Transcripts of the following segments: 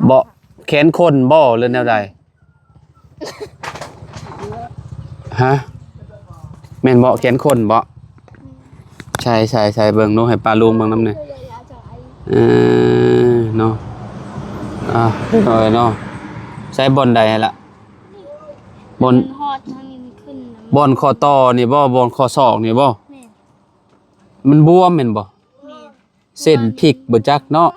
บ่แขนคนบ่หรือแนวใดฮะแม่นบ่แขนคนบ่ใช่เบิ่งดูให้ปลาลุงเบิ่งนำหน่อยเนาะเนาะใช้บ่อนใดล่ะบ่อนฮอดทางนี้ขึ้นบ่อนคอต่อนี่บ่บ่อนคอศอกนี่บ่มันบวมแม่นบ่เส้นพริกบ่จักเนาะ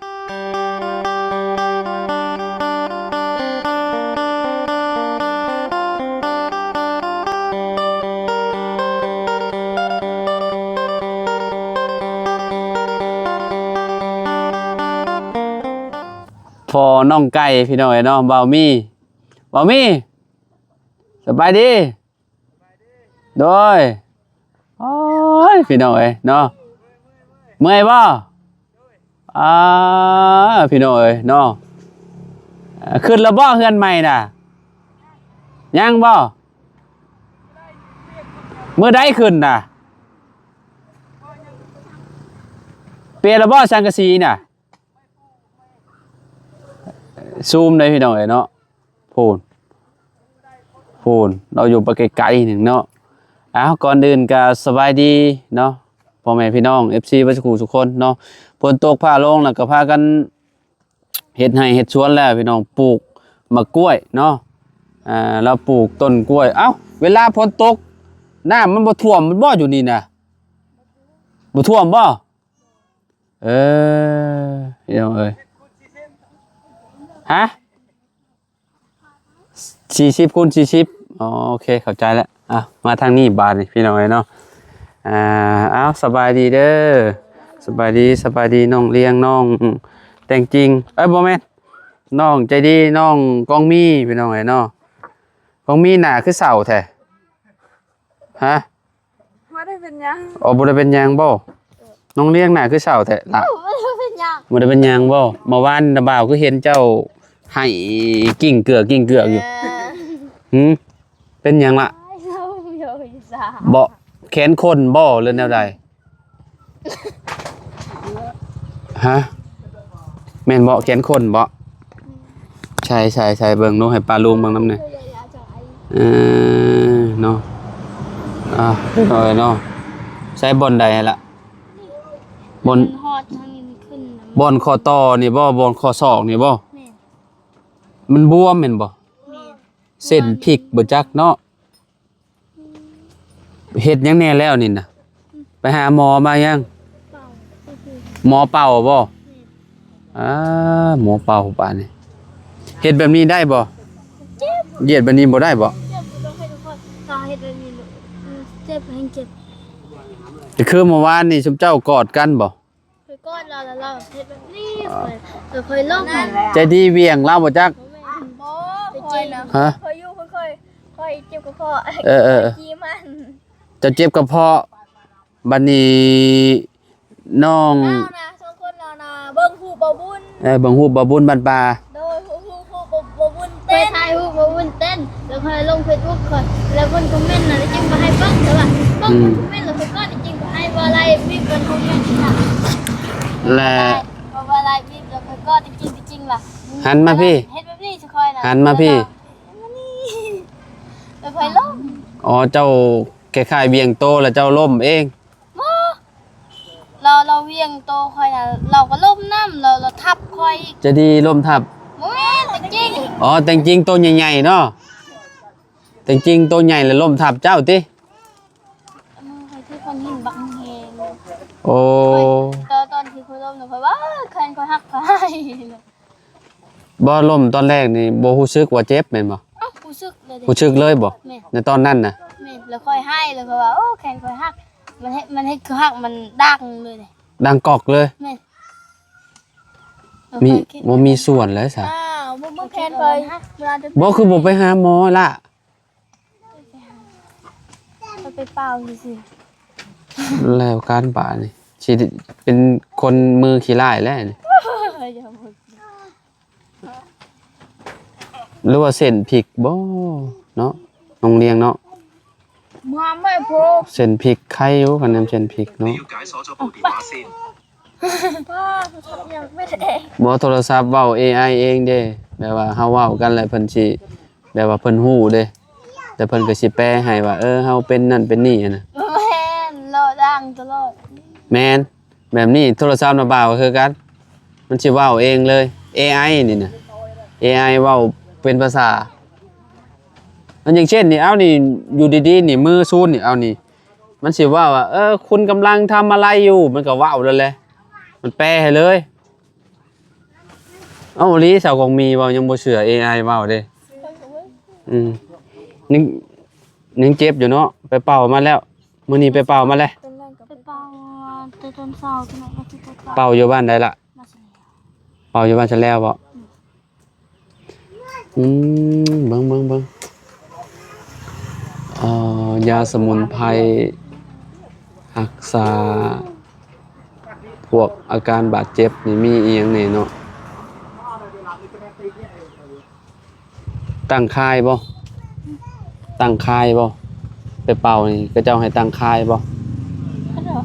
พอน้องไก่พี่น้อยเนาะบ่าวมีสบายดีโดยโอ้ยพี่น้อยเนาะเมื่อยบ่พี่น้อยเนาะขึ้นแล้วบ่เฮือนใหม่น่ะยังบ่มื้อใดขึ้นน่ะเปลี่ยนแล้วบ่สังกะสีน่ะซูมได้พี่น้องเนาะพูนเราอยู่ไปไกลๆหนึ่งเนาะก่อนอื่นก็สบายดีเนาะพ่อแม่พี่น้อง FC วัชคูทุกคนเนาะฝนตกผ้าลงแล้วก็พากันเฮ็ดไร่เฮ็ดสวนแล้วพี่น้องปลูกมะกล้วยเนาะเราปลูกต้นกล้วยเวลาฝนตกน้ำมันบ่ท่วมมันบ่อยู่นี่นะบ่ท่วมบ่พี่น้องเอ้ยฮะ40 คูณ 40โอเคเข้าใจแล้วมาทางนี้บาทนี่พี่น้องเนาะสบายดีเด้อสบายดีน้องเลี้ยงน้องแต่งจริงบ่แม่นน้องใจดีน้องกองมีพี่น้องเนาะกองมีหน้าคือเสาแท้ฮะบ่ได้เป็นหยังบ่ได้เป็นหยังบ่น้องเลี้ยงหน้าคือเสาแท้ล่ะบ่ได้เป็นหยังบ่เมื่อวานน่ะบ่าวคือเห็นเจ้าให้กิ่งเกลือกอยู่เป็นหยังล่ะบ่แขนคนบ่หรือแนวใดฮะแม่นบ่แขนคนบ่ใช่เบิ่งดูให้ปลาลุงเบิ่งนำหน่อยเนาะเนาะใช้บ่อนใดล่ะบ่อนฮอดทางนี้ขึ้นบ่อนคอต่อนี่บ่บ่อนคอศอกนี่บ่มันบวมแม่นบ่เส้นพริกบ่จักเนาะเฮ็ดหยังแน่แล้วนี่น่ะไปหาหมอมายังหมอเป่าบ่หมอเป่าป่านนี่เฮ็ดแบบนี้ได้บ่เหยียดแบบนี้บ่ได้บ่เจ็บคือเมื่อวานนี่ชุมเจ้ากอดกันบ่กอดเราเฮ็ดแบบนี้เคยลงใจดีเวียงเล่าบ่จักฮะเคยอยู่เคยเจ็บกระเพาะจี้มันจะเจ็บกระเพาะบัดนี้น้องสองคนนะเบิ่งฮู้บ่บุญเบิ่งฮู้บ่บุญบ้านป่าโดยฮู้บ่บุญเต้นถ่ายฮู้บ่บุญเต้นแล้วค่อยลง Facebook ค่อยแล้วคนคอมเมนต์น่ะจริงบ่ให้เบิ่งแต่ว่าเบิ่งคอมเมนต์แล้วก็จริงบ่ให้บ่อะไรมีคนคอมเมนต์ค่ะและบ่อะไรมีแล้วก็จริงล่ะหันมาพี่เฮ็ดแบบนี้สิค่อยน่ะหันมาพี่แล้วค่อยลงเจ้าคล้ายๆเวียงโตแล้วเจ้าล้มเองเราเวียงโตค่อยน่ะเราก็ล้มน้ำเราทับค่อยจะดีล้มทับบ่แม่นแต่จริงแต่จริงโตใหญ่ๆเนาะแต่จริงโตใหญ่แล้วล้มทับเจ้าติค่อยที่คนหินบักแฮงตอนที่ค่อยล้มน่ะค่อยว่าแขนค่อยหักไปบ่ล้มตอนแรกนี่บ่รู้สึกว่าเจ็บแม่นบ่รู้สึกเลยบ่ในตอนนั้นน่ะแม่นแล้วค่อยให้แล้วก็ว่าแขนค่อยหักมันให้คือหักมันดังเลยดังกอกเลยแม่มีส่วนเลยซะบ่แขนค่อยบ่คือบ่ไปหาหมอล่ะไปเป่าซื่อแล้วการป่านี่สิเป็นคนมือขี้ร้ายแล้วนี่หรือว่าเส้นพริกบ่เนาะน้องเลี้ยงเนาะเส้นพริกไข่อยู่กันนำเส้นพริกเนาะ พ่ออยากไม่ได้ บ่โทรศัพท์เว้า AI เองเด้แบบว่าเฮาเว้ากันแล้วเพิ่นสิแบบว่าเพิ่นฮู้เด้แต่เพิ่นก็สิแปลให้ว่าเฮาเป็นนั่นเป็นนี่น่ะ แม่นรอดังตลอด แม่นแบบนี้โทรศัพท์น่ะบ่าวก็คือกันมันสิเว้าเองเลย AI นี่น่ะ AI เว้าเป็นภาษาอันอย่างเช่นนี่เอานี่อยู่ดีๆนี่มือซูนนี่เอานี่มันสิว่าคุณกำลังทำอะไรอยู่มันก็เว้าเลยแหละมันแปลให้เลยเอาอีหลีสาวกองมีเว้ายังบ่เชื่อ AI เว้าเด้นึงนึงเจ็บอยู่เนาะไปเป่ามาแล้วมื้อนี้ไปเป่ามาแล้ว เป็นแรงกับไปเป่าแต่ตอนเช้าที่ไหนมาที่ไปเป่า เป่าอยู่บ้านใดล่ะ มาเสีย เป่าอยู่บ้านฉันแล้วบ่เบิ่งยาสมุนไพรรักษาพวกอาการบาดเจ็บนี่มีอีหยังแหน่เนาะตั้งค่ายบ่ตั้งค่ายบ่ไปเป่านี่ก็เจ้าให้ตั้งค่ายบ่ ก็เดี๋ยว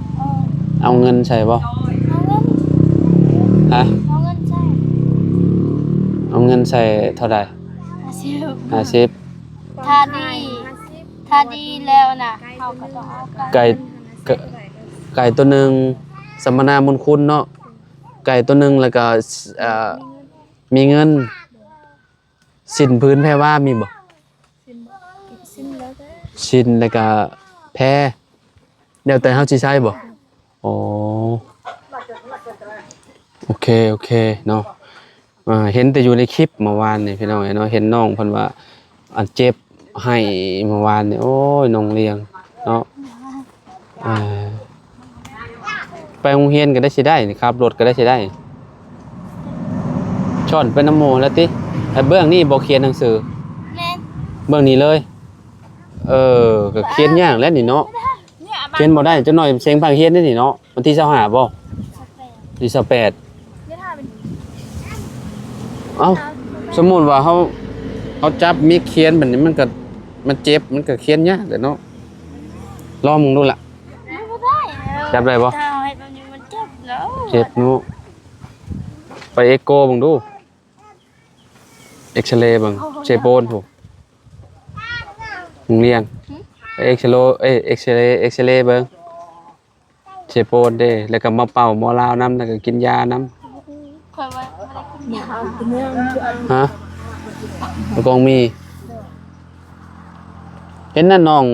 เอาเงินใช่บ่ฮะ เอาเงินใช่ เอาเงินใส่เท่าใด50ถ้าดีแล้วนะเขาก็ต้องเอาไก่ไก่ตัวหนึงสมนาบุญคุณเนาะไก่ตัวหนึงแล้วก็มีเงินสินพื้นแพ้ว่ามีบ่ สิ้นแล้วแต่ ชินแล้วก็แพ้เดี๋ยวแต่เฮาสิใช้บ่อ๋อโอเคเนาะเห็นแต่อยู่ในคลิปเมื่อวานนี่พี่น้องเนาะเห็นน้องเพิ่นว่าอันเจ็บให้เมื่อวานนี่โอ้ยน้องเลี้ยงเนาะไปโรงเรียนก็ได้สิได้นี่ครับรถก็ได้สิได้ช่อนเป็นน้ำโมแล้วติแต่เบื้องนี้บ่เขียนหนังสือ แม่น เบื้องนี้เลยก็เขียนยากแล้วนี่เนาะเขียนบ่ได้จักหน่อยเสียงภาคเขียนนี่เนาะวันที่25บ่ที่28เอ้าสมมุติว่าเขาจับมีเขียนแบบนี้มันเจ็บมันก็เขียนยากเด้อเนาะลองมึงดูล่ะ ไม่ได้ จับได้บ่ ถ้าเอาให้แบบนี้มันเจ็บแล้ว เจ็บเนาะไปเอ็กโกมึงดูเอ็กซเรย์บังเชโปนถูกมึงเรียงไปเอ็กซเรย์เอ็กซเรย์เบิ่งเชโปนเด้แล้วก็มาเป่าหมอลาวน้ำแล้วก็กินยาน้ำ คอยไว้ไม่ได้กินยา ฮะแล้วก็มีเห็นนั่นน้อง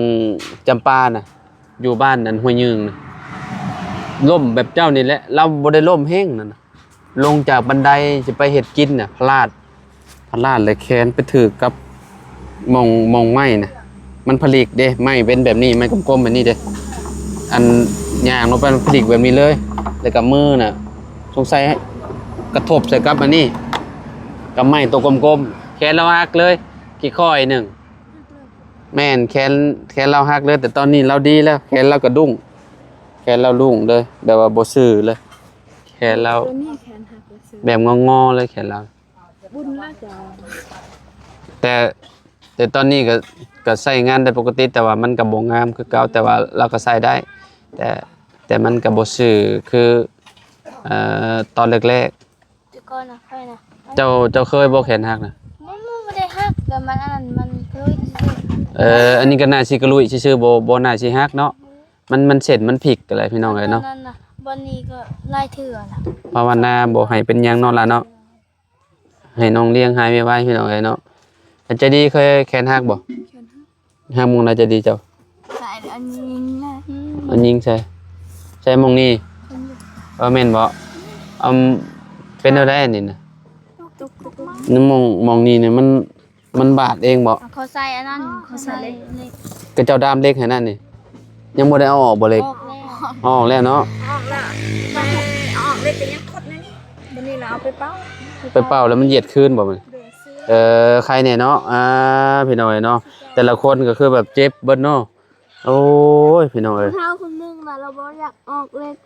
จำปาน่ะอยู่บ้านนั่นห้วยยืงน่ะล่มแบบเจ้านี่แหละเราบ่ได้ล่มแห้งนั่นน่ะลงจากบันไดจะไปเฮ็ดกินน่ะพลาดเลยแขนไปถือกับมองไม้น่ะมันผลิกเด้ไม้เป็นแบบนี้ไม้กลมๆแบบนี้เด้อันย่างลงไปมันผลิกแบบนี้เลยแล้วก็มือน่ะสงสัยให้กระทบใส่กับอันนี้กับไม้ตัวกลมๆแขนเราหักเลยกี่ข้อยหนึ่งแม่นแขนเราหักเลยแต่ตอนนี้เราดีแล้วแขนเรากระดุ้งแขนเราลุ่งเลยแบบว่าบ่ซื่อเลยแขนเราแบบงอๆเลยแขนเราบุญละจ้ะแต่ตอนนี้ก็ใช้งานได้ปกติแต่ว่ามันก็บ่งามคือเก่าแต่ว่าเราก็ใช้ได้แต่มันก็บ่ซื่อคือตอนแรก เดี๋ยวก่อนนะค่อยนะ ๆเจ้าเคยบ่แขนหักนะ มันไม่ได้หักแต่มันอันนั้นมันกลุย อันนี้ก็น่าสิกระลุยซื่อๆบ่น่าสิฮักเนาะมันเสร็จมันผิกอะไรพี่น้องเอ้ยเนาะ นั่นน่ะบนนี้ก็ไล่เถื่อล่ะ ภาวนาบ่ให้เป็นหยังเนาะล่ะเนาะให้น้องเลี้ยงหายไวๆพี่น้องเอ้ยเนาะอาจจะดีเคยแขนหักบ่หักมงน่าจะดีเจ้า ใส่อันนี้นะ อันยิงใช่มงนี้แม่นบ่เป็นเอาได้นี่น่ะนี่มองนี่เนี่ยมันบาดเองบ่ เขาใส่อันนั้นเขาใส่เล็ก ก็เจ้าดามเล็กให้นั่นนี่ยังบ่ได้เอาออกบ่เล็ก ออกแล้วออกแล้วเนาะ ออกละไปออกเลยแต่ยังคดนั่นวันนี้เราเอาไปเป้า ไปเป่าแล้วมันเหยียดขึ้นบ่มัน เดือซื้อ ใครเนี่ยเนาะพี่น้องเอ้ยเนาะแต่ละคนก็คือแบบเจ็บเบิดเนาะโอ้ยพี่น้องเอ้ย เท้าคนนึงน่ะเราบ่อยากออกเล็ก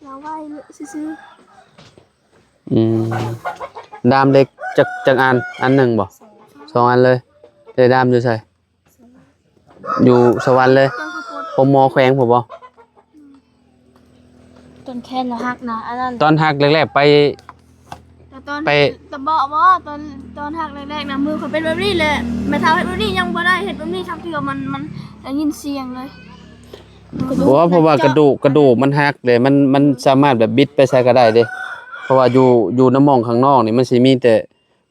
เราไหวซื้อ ดามเล็กจักอันหนึ่งบ่สองอันเลยเลยดามอยู่ใส่อยู่สวรรค์เลยผมหมอแขวงผมบ่ ต้นแคนหักนะอันนั้น ตอนหักแรกๆไป แต่ตอน ไป แต่บอกว่าตอนหักแรกๆนะมือเขาเป็นแบบนี้เลยแม่เท้าเฮ็ดแบบนี้ยังบ่ได้เฮ็ดแบบนี้ทำที่ว่ามันได้ยินเสียงเลย เพราะว่ากระดูกมันหักเลยมันสามารถแบบบิดไปใช้ก็ได้เด้เพราะว่าอยู่น้ำหม่องข้างนอกนี่มันสิมีแต่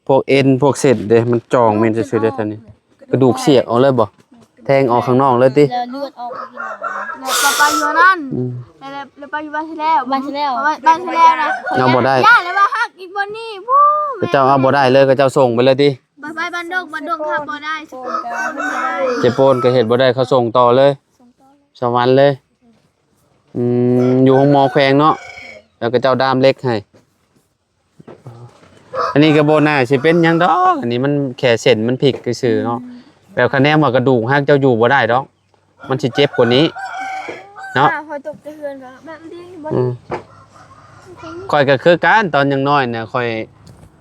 พวกเอ็นพวกเส้นเด้มันจองแม่นซื่อๆเด้อท่านนี่กระดูกเสียกออกเลยบ่แทงออกข้างนอกเลยติ แล้วเลือดออกไปที่หลังแล้วไปอยู่นั่นแล้วไปอยู่บ้านที่แล้วบ้านที่แล้วนะ เอาบ่ได้ ย่าแล้วว่าหักอีกบ่นี่ผู้ ก็เจ้าเอาบ่ได้เลยก็เจ้าส่งไปเลยติ ไปบ้านดงทับบ่ได้สิบ่ได้ เจโปนก็เฮ็ดบ่ได้เขาส่งต่อเลยสวรรค์เลยอยู่ห้องหมอแขวงเนาะแล้วก็เจ้าดามเล็กให้อันนี้ก็บ่น่าสิเป็นหยังดอกอันนี้มันแค่เส้นมันพลิกซื่อๆเนาะแบบคะแนนว่ากระดูกหักเจ้าอยู่บ่ได้ดอกมันสิเจ็บกว่านี้เนาะ พอตกเฮือนก็แบบนี้บ่ ข่อยก็คือการตอนยังน้อยเนี่ยข่อย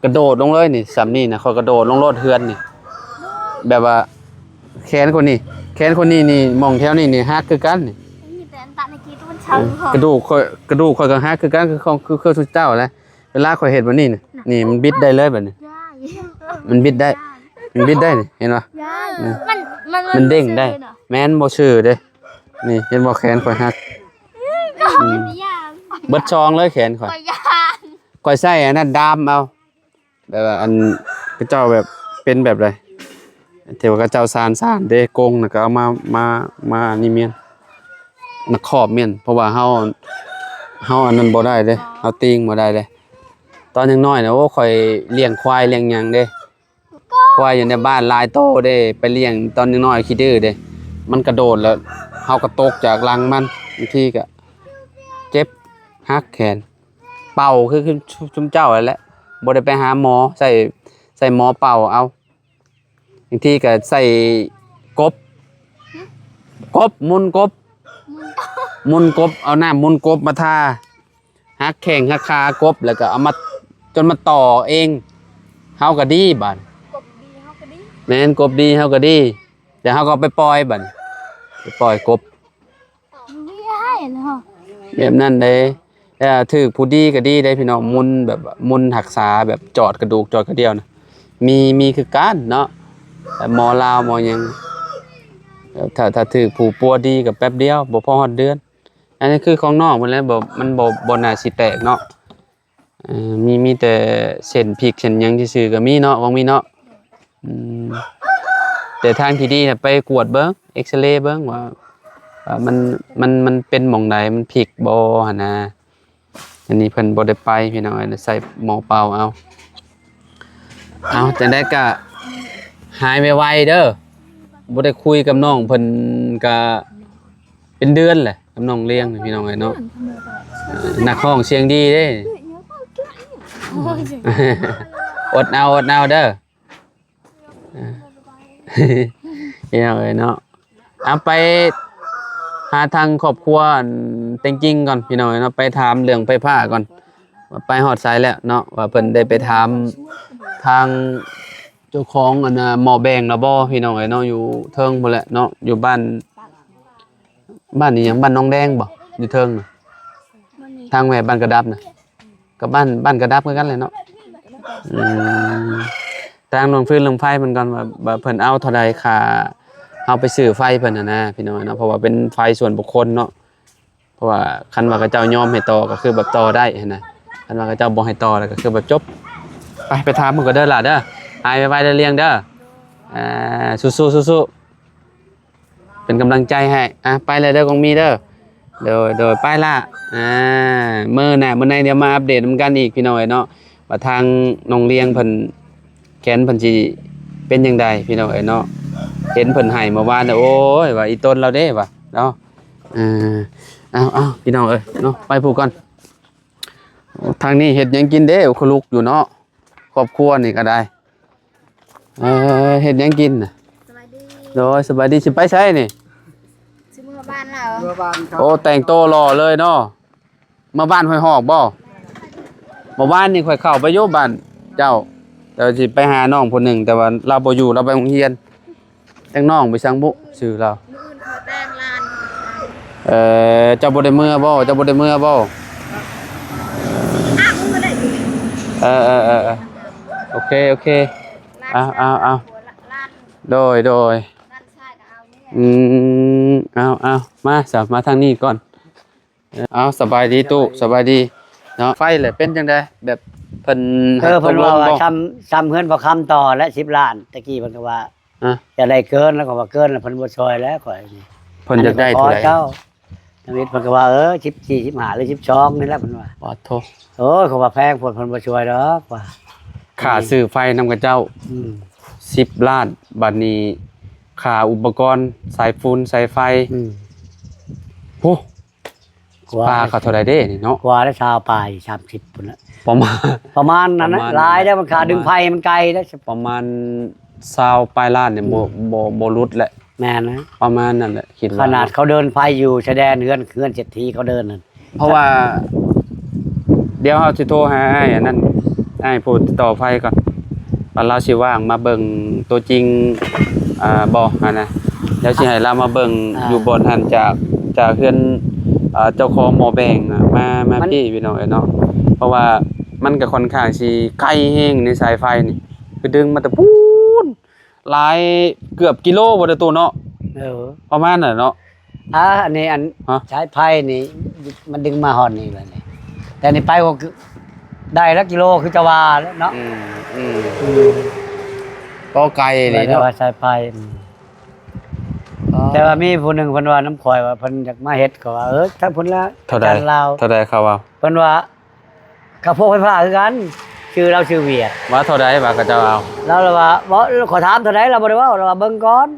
กระโดดลงเลยนี่สำนี่นะข่อยกระโดดลงรถเฮือนนี่แบบว่าแขนคนนี้นี่มองแถวนี่หักคือกันนี่ มีแต่อันตะในกี้ตัวมันชังพอก ระดูกข่อยก็หักคือกันคือสุดเจ้าแหละเวลาข่อยเฮ็ดแบบนี้นี่มันบิดได้เลยแบบนี้ ย่า มันบิดได้นี่เห็นป่ะ ย่า มันเด้งได้แม่นบ่ชื่อเด้นี่เห็นบ่แขนข่อยหัก ย่า เบิดชองเลยแขนข่อย ย่า ข่อยใส่อันนั้นดามเอาแบบว่าอันกระเจ้าแบบเป็นแบบไรเทวกระเจ้าซานเด้กงน่ะก็เอามานี่เมียนนักขอบเมียนเพราะว่าเฮาอันนั้นบ่ได้เด้เฮาติงบ่ได้เด้ตอนยังน้อยนะโอ้ข่อยเลี้ยงควายเลี้ยงหยังเด้ควายอยู่ในบ้านหลายโตเด้ไปเลี้ยงตอนยังน้อยขี้ดื้อเด้มันกระโดดแล้วเฮาก็ตกจากรังมันบางทีก็เจ็บหักแขนเป่าคือชุมเจ้านั่นแหละบ่ได้ไปหาหมอใส่หมอเป่าเอาบางทีก็ใส่กบมุนกบเอาน้ำมุนกบมาทาหักแข้งหักขากบแล้วก็เอามาจนมาต่อเองเฮาก็ดีบัด กบดีเฮาก็ดี แม่นกบดีเฮาก็ดีเดี๋ยวเฮาก็ไปปล่อยบัดไปปล่อยกบ ไม่ให้เนาะ แบบนั้นเด้ถือผู้ดีก็ดีได้พี่น้องมุนแบบมุนหักษาแบบจอดกระดูกจอดกระเดียวนะมีคือการเนาะแต่หมอลาวหมอหยังถ้าถือผู้ปัวดีกับแป๊บเดียวบ่พอฮอดเดือนอันนี้คือของนอกมันแล้วมันบ่น่าสิแตกเนาะมีแต่เส้นพริกเส้นหยังซื่อๆก็มีเนาะมีเนาะแต่ทางที่ดีน่ะไปกวดเบิ่งเอ็กซเรย์เบิ่งว่ามันเป็นหม่องใดมันพริกบ่หั่นน่ะอันนี้เพิ่นบ่ได้ไปพี่น้องใส่หมอเป่าเอาจังได๋ก็หายไวๆเด้อบ่ได้คุยกับน้องเพิ่นก็เป็นเดือนแหละกับน้องเลี้ยงพี่น้องเนาะนักร้องเสียงดีเด้อดเอาเด้อพี่น้องเนาะเอาไปหาทางครอบครัวเต็งจริงก่อนพี่น้องเนาะไปถามเรื่องไฟฟ้าก่อนว่าไปฮอดไสแล้วเนาะว่าเพิ่นได้ไปถามทางเจ้าของอันน่ะหม้อแบงแล้วบ่พี่น้องเนาะอยู่เทิงพุ่นแหละเนาะอยู่บ้านนี่หยังบ้านน้องแดงบ่อยู่เทิงน่ะทางแม่บ้านกระดับน่ะก็บ้านกระดับคือกันแหละเนาะทางน้องฟื้นลงไฟเพิ่นก่อนว่าเพิ่นเอาเท่าใดค่าเอาไปซื้อไฟเพิ่นน่ะนะพี่น้องเนาะเพราะว่าเป็นไฟส่วนบุคคลเนาะเพราะว่าคันว่าเขาเจ้ายอมให้ต่อก็คือแบบต่อได้หั่นน่ะคันว่าเขาเจ้าบ่ให้ต่อแล้วก็คือแบบจบไปถามเพิ่นก็เด้อล่ะเด้อหายไวๆได้เลี้ยงเด้อสู้ๆเป็นกำลังใจให้ไปเลยเด้อกองมีเด้อโดยไปละมื้อในเดี๋ยวมาอัปเดตนำกันอีกพี่น้องเนาะว่าทางน้องเลี้ยงเพิ่นแขนเพิ่นสิเป็นจังไดพี่น้องเนาะเห็นเพิ่นให้เมื่อวานน่ะโอ้ยว่าอีต้นเราเด้ว่าเนาะเอาพี่น้องเนาะไปพูดก่อนทางนี้เฮ็ดหยังกินเด้คุลุกอยู่เนาะครอบครัวนี่ก็ได้เฮ็ดหยังกินน่ะ สวัสดี โดยสบายดีสิไปไสนี่ สิมื้อบ้านแล้ว เมื่อวานครับ โอ้แต่งโตหล่อเลยเนาะมาบ้านห้วยหอกบ่เมื่อวานนี่ข่อยเข้าไปอยู่บ้านเจ้าแต่สิไปหาน้องผู้หนึงแต่ว่าเราบ่อยู่เราไปโรงเรียนจังน้องไปสังบุชื่อเรา มื้ออื่นเขาแต่งลาน เจ้าบ่ได้เมื่อบ่ เออโอเคเอาโดยเอามาสับมาทางนี้ก่อนเอาสบายดีตู้สบายดีเนาะไฟเลยเป็นจังไดแบบเพิ่น เพิ่นว่าซ้ำเฮือนบ่คำต่อและ10ล้านตะกี้เพิ่นก็ว่าจะได้เกินแล้วก็ว่าเกินแล้วเพิ่นบ่ช่วยแล้วข่อยนี่เพิ่นอยากได้เท่าไหร่ เจ้าทวิตเพิ่นก็ว่า14 15หรือ12นี่แหละเพิ่นว่า ปอโท โอ้ยเขาว่าแพงเพิ่นบ่ช่วยดอกว่า ค่าซื้อไฟนำกับเจ้า10ล้านบัดนี้ค่าอุปกรณ์สายฟูนสายไฟโอ้ปลาเขาเท่าไหร่เด้นี่เนาะ กว่าแล้วชาวปลาย30พุ่นละ ประมาณ นั้นนะหลายได้มันค่าดึงไฟมันไกลได้ ประมาณ20ปลายล้านเนี่ยบ่รุดแหละ แม่นนะ ประมาณนั้นแหละคิดว่า ขนาดเขาเดินไฟอยู่ชายแดนเฮือนเศรษฐีเขาเดินนั่น เพราะว่าเดี๋ยวเฮาสิโทรหาอ้ายอันนั้นอ้ายผู้ติดต่อไฟก่อนว่าเราสิว่างมาเบิ่งตัวจริงบ่หั่นนะเดี๋ยวสิให้เรามาเบิ่งอยู่บนหันจากเฮือนเจ้าของหมอแบงมาพี่พี่น้องเนาะเพราะว่ามันก็ค่อนข้างสิไกลแฮงในสายไฟนี่คือดึงมาแต่พูนหลายเกือบกิโลบ่ได้ตัวเนาะประมาณน่ะเนาะอันนี้ใช้ไฟนี่มันดึงมาฮอดนี่บัดนี้แต่นี่ไปก็ได้ละกิโลคือจะว่าแล้วเนาะก็ไกลเลยเนาะใช้ไฟแต่ว่ามีผู้หนึ่งเพิ่นว่าน้ำข่อยว่าเพิ่นอยากมาเฮ็ดก็ว่าถ้าเพิ่นละ เท่าใดครับว่าเพิ่นว่ากับพวกไฟฟ้าคือกันชื่อเราชื่อเวียดว่าเท่าใดว่าก็จะเอาแล้วว่าบ่ขอถามเท่าใดเราบ่ได้ว่าเราว่าเบิ่งก่อน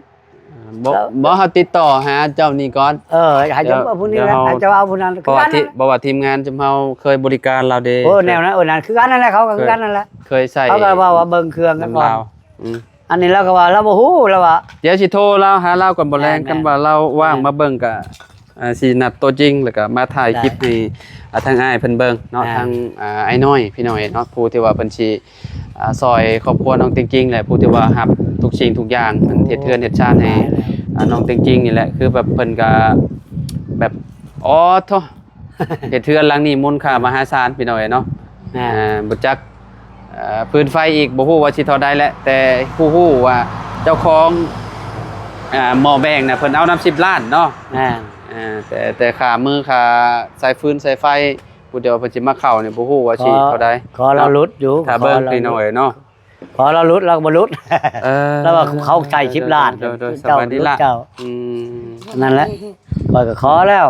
บ่เฮาติดต่อหาเจ้านี่ก่อนให้เจ้าผู้นี้แหละให้เจ้าเอาผู้นั้นคือกันบ่ว่าทีมงานจำเฮาเคยบริการเราเด้แนวนั้นนั่นคือกันนั่นแหละเขาก็คือกันนั่นแหละเคยใส่เขาก็ว่าเบิ่งเครื่องกันก่อนอันนี้เราก็ว่าเราบ่ฮู้เราว่าเดี๋ยวสิโทรเราหาเราก่อนบ่แรงกันว่าเราว่างมาเบิ่งก็สินัดตัวจริงแล้วก็มาถ่ายคลิปให้ทางอ้ายเพิ่นเบิ่งเนาะทางไอ้น้อยพี่น้อยเนาะผู้ที่ว่าเพิ่นสิซอยครอบครัวน้องจริงๆแหละผู้ที่ว่ารับทุกสิ่งทุกอย่างเพิ่นเฮ็ดเทือนเฮ็ดชาติให้น้องจริงๆนี่แหละคือแบบเพิ่นก็แบบอ๋อโธ่เฮ็ดเทือนหลังนี้มูลค่ามหาศาลพี่น้อยเนาะบ่จักพื้นไฟอีกบ่ฮู้ว่าสิเท่าใดแหละแต่ฮู้ว่าเจ้าของหม้อแบงน่ะเพิ่นเอานำ10ล้านเนาะแต่ค่ามือค่าสายฟืนสายไฟผู้เดียวเพิ่นสิมาเข้านี่บ่ฮู้ว่าสิเท่าใดขอเราลุดอยู่ถ้าเบิ่งพี่น้อยเนาะขอเราลุดเราบ่ลุดแล้วว่าเขาใส่10ล้านเจ้านั่นแหละข่อยก็ขอแล้ว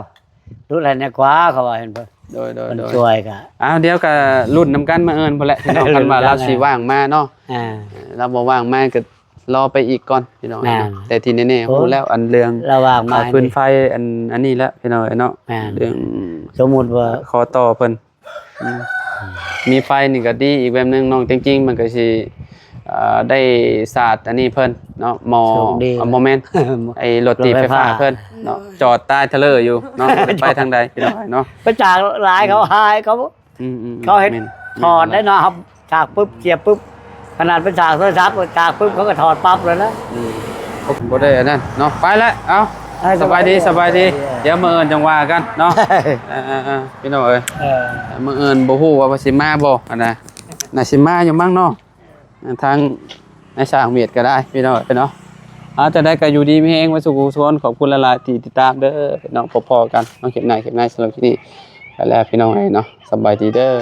ลุดอะไรเนี่ยกว่าเขาว่าเห็นเพิ่นโดยช่วยก็เดี๋ยวก็รุ่นนำกันมาเอิ้นพุ่นแหละพี่น้องกันว่าเราสิว่างมาเนาะเราบ่ว่างมาก็รอไปอีกก่อนพี่น้องแต่ที่แน่ๆฮู้แล้วอันเรื่องระว่างมาพื้นไฟอันนี้แล้วพี่น้องเนาะเรื่องสมมุติว่าขอต่อเพิ่นมีไฟนี่ก็ดีอีกแบบนึงน้องจริงๆมันก็สิได้ศาสตร์อันนี้เพิ่นเนาะโมเมนต์ไอ้รถตีไฟฟ้าเพิ่นเนาะจอดใต้ทะเลอยู่เนาะไปทางใดพี่น้องเนาะไปจากหลายเขาหายเขาเฮ็ดถอดได้เนาะครับจากปุ๊บเสียบปุ๊บขนาดเป็นจากโทรศัพท์จากปุ๊บเขาก็ถอดปั๊บเลยนะบ่ได้อันนั้นเนาะไปแล้วเอ้าสบายดีเดี๋ยวมื้ออื่นจังว่ากันเนาะพี่น้องเอ้ยมื้ออื่นบ่ฮู้ว่าสิมาบ่อันน่ะสิมาอยู่มั้งเนาะทางในสร้างเวียดก็ได้พี่น้องเนาะจะได้ก็อยู่ดีมีแฮงมาสู่กุศลขอบคุณหลายๆที่ติดตามเด้อน้องพอๆกันน้องเข็มนายสำหรับที่นี่ไปแล้วพี่น้องเนาะสบายดีเด้อ